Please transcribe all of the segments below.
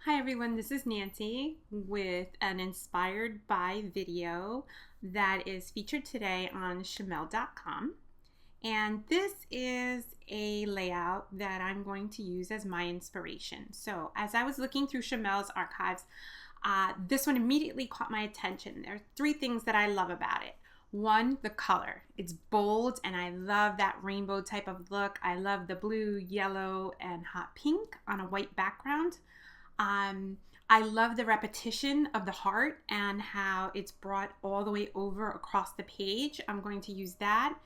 Hi everyone, this is Nancy with an inspired by video that is featured today on Shamel.com. And this is a layout that I'm going to use as my inspiration. So as I was looking through Shamel's archives, this one immediately caught my attention. There are three things that I love about it. One, the color. It's bold and I love that rainbow type of look. I love the blue, yellow, and hot pink on a white background. I love the repetition of the heart and how it's brought all the way over across the page. I'm going to use that.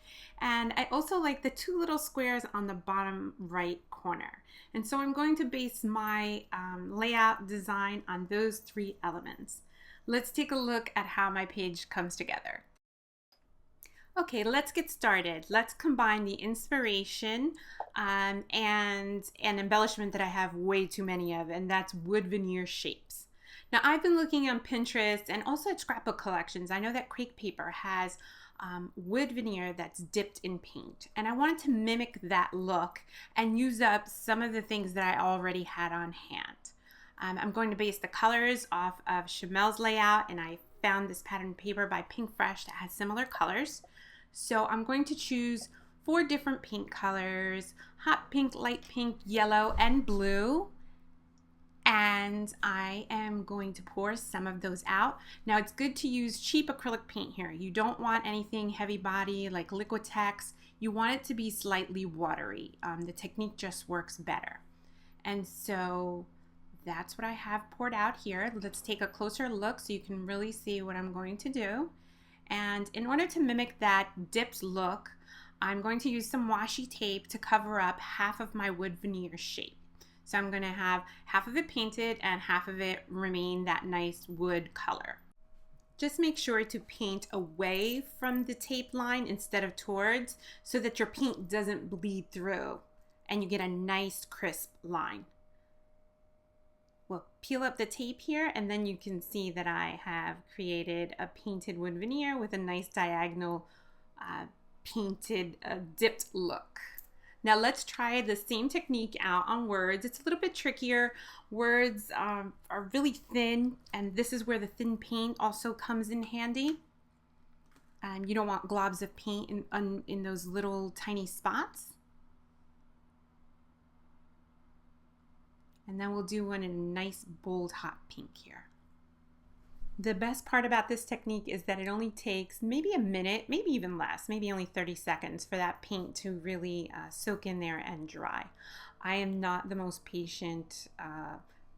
And I also like the two little squares on the bottom right corner. And so I'm going to base my layout design on those three elements. Let's take a look at how my page comes together. Okay, let's get started. Let's combine the inspiration and an embellishment that I have way too many of, and that's wood veneer shapes. Now, I've been looking on Pinterest and also at scrapbook collections. I know that crepe paper has wood veneer that's dipped in paint, and I wanted to mimic that look and use up some of the things that I already had on hand. I'm going to base the colors off of Shamel's layout, and I found this pattern paper by Pink Fresh that has similar colors. So I'm going to choose 4 different paint colors: hot pink, light pink, yellow, and blue. And I am going to pour some of those out. Now it's good to use cheap acrylic paint here. You don't want anything heavy body like Liquitex. You want it to be slightly watery. The technique just works better. And so that's what I have poured out here. Let's take a closer look so you can really see what I'm going to do. And in order to mimic that dipped look, I'm going to use some washi tape to cover up half of my wood veneer shape. So I'm going to have half of it painted and half of it remain that nice wood color. Just make sure to paint away from the tape line instead of towards, so that your paint doesn't bleed through and you get a nice crisp line. We'll peel up the tape here, and then you can see that I have created a painted wood veneer with a nice diagonal painted dipped look. Now let's try the same technique out on words. It's a little bit trickier. Words are really thin, and this is where the thin paint also comes in handy. You don't want globs of paint in those little tiny spots. And then we'll do one in a nice bold hot pink here. The best part about this technique is that it only takes maybe a minute, maybe even less, maybe only 30 seconds for that paint to really soak in there and dry. I am not the most patient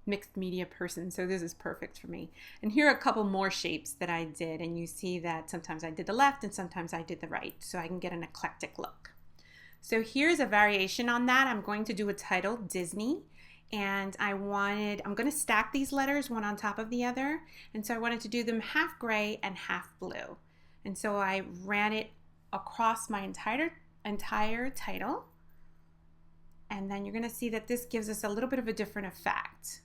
mixed media person, so this is perfect for me. And here are a couple more shapes that I did, and you see that sometimes I did the left and sometimes I did the right, so I can get an eclectic look. So here's a variation on that. I'm going to do a title, Disney. And I'm going to stack these letters one on top of the other. And so I wanted to do them half gray and half blue. And so I ran it across my entire title. And then you're going to see that this gives us a little bit of a different effect.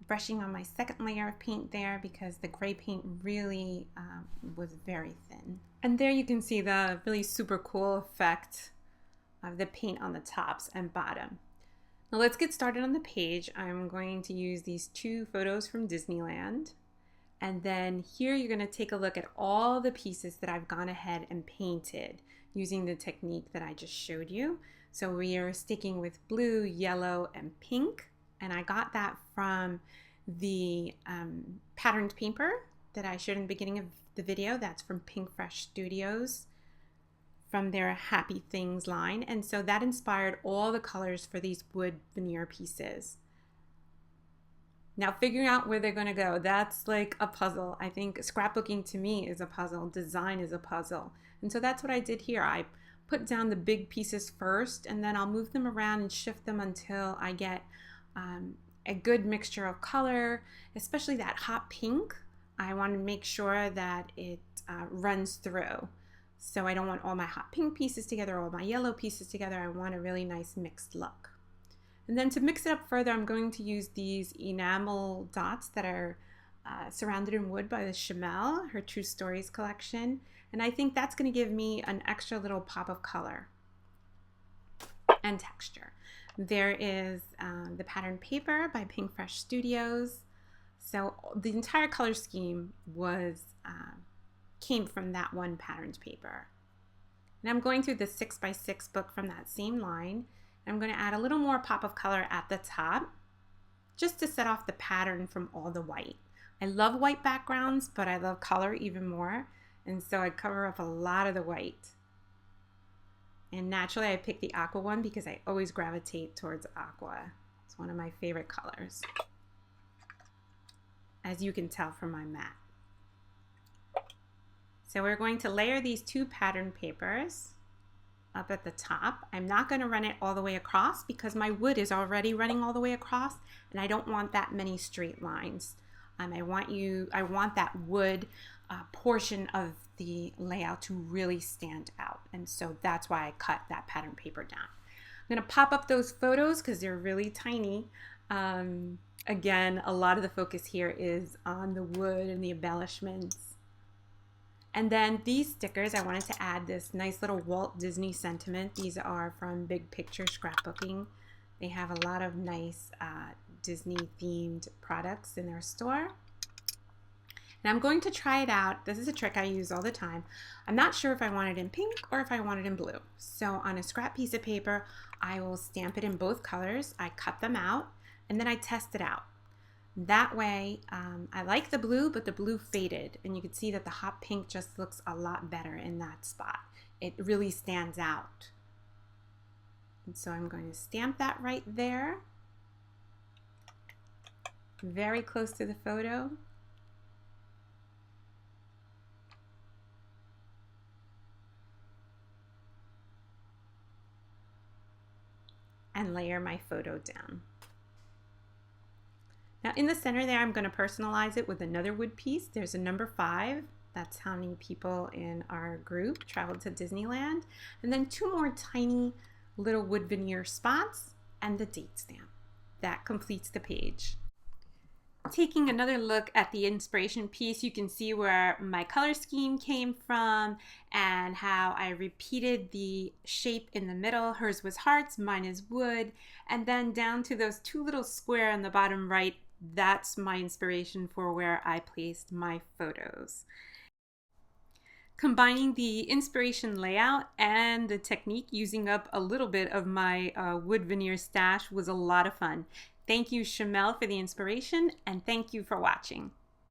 Brushing on my second layer of paint there because the gray paint really was very thin. And there you can see the really super cool effect of the paint on the tops and bottom. Now let's get started on the page. I'm going to use these 2 photos from Disneyland. And then here you're going to take a look at all the pieces that I've gone ahead and painted using the technique that I just showed you. So we are sticking with blue, yellow, and pink. And I got that from the patterned paper that I showed in the beginning of the video. That's from Pink Fresh Studios, from their Happy Things line. And so that inspired all the colors for these wood veneer pieces. Now figuring out where they're gonna go, that's like a puzzle. I think scrapbooking to me is a puzzle, design is a puzzle. And so that's what I did here. I put down the big pieces first, and then I'll move them around and shift them until I get a good mixture of color, especially that hot pink. I want to make sure that it runs through. So I don't want all my hot pink pieces together, all my yellow pieces together. I want a really nice mixed look. And then to mix it up further, I'm going to use these enamel dots that are surrounded in wood by the Shamel, her True Stories collection. And I think that's going to give me an extra little pop of color and texture. There is the pattern paper by Pink Fresh Studios. So the entire color scheme was came from that one patterned paper. And I'm going through the 6x6 book from that same line. I'm going to add a little more pop of color at the top just to set off the pattern from all the white. I love white backgrounds, but I love color even more. And so I cover up a lot of the white. And naturally I picked the aqua one because I always gravitate towards aqua. It's one of my favorite colors, as you can tell from my mat. So we're going to layer these two pattern papers up at the top. I'm not going to run it all the way across because my wood is already running all the way across, and I don't want that many straight lines. I want that wood portion of the layout to really stand out, and so that's why I cut that pattern paper down. I'm going to pop up those photos because they're really tiny. Again, a lot of the focus here is on the wood and the embellishments. And then these stickers, I wanted to add this nice little Walt Disney sentiment. These are from Big Picture Scrapbooking. They have a lot of nice Disney themed products in their store. And I'm going to try it out. This is a trick I use all the time. I'm not sure if I want it in pink or if I want it in blue. So on a scrap piece of paper, I will stamp it in both colors. I cut them out and then I test it out. That way, I like the blue, but the blue faded, and you can see that the hot pink just looks a lot better in that spot. It really stands out. And so I'm going to stamp that right there, very close to the photo. And layer my photo down. Now in the center there, I'm going to personalize it with another wood piece. There's a number 5. That's how many people in our group traveled to Disneyland. And then 2 more tiny little wood veneer spots and the date stamp. That completes the page. Taking another look at the inspiration piece, you can see where my color scheme came from and how I repeated the shape in the middle. Hers was hearts, mine is wood. And then down to those 2 little squares on the bottom right, that's my inspiration for where I placed my photos. Combining the inspiration layout and the technique using up a little bit of my wood veneer stash was a lot of fun. Thank you, Shamel, for the inspiration, and thank you for watching.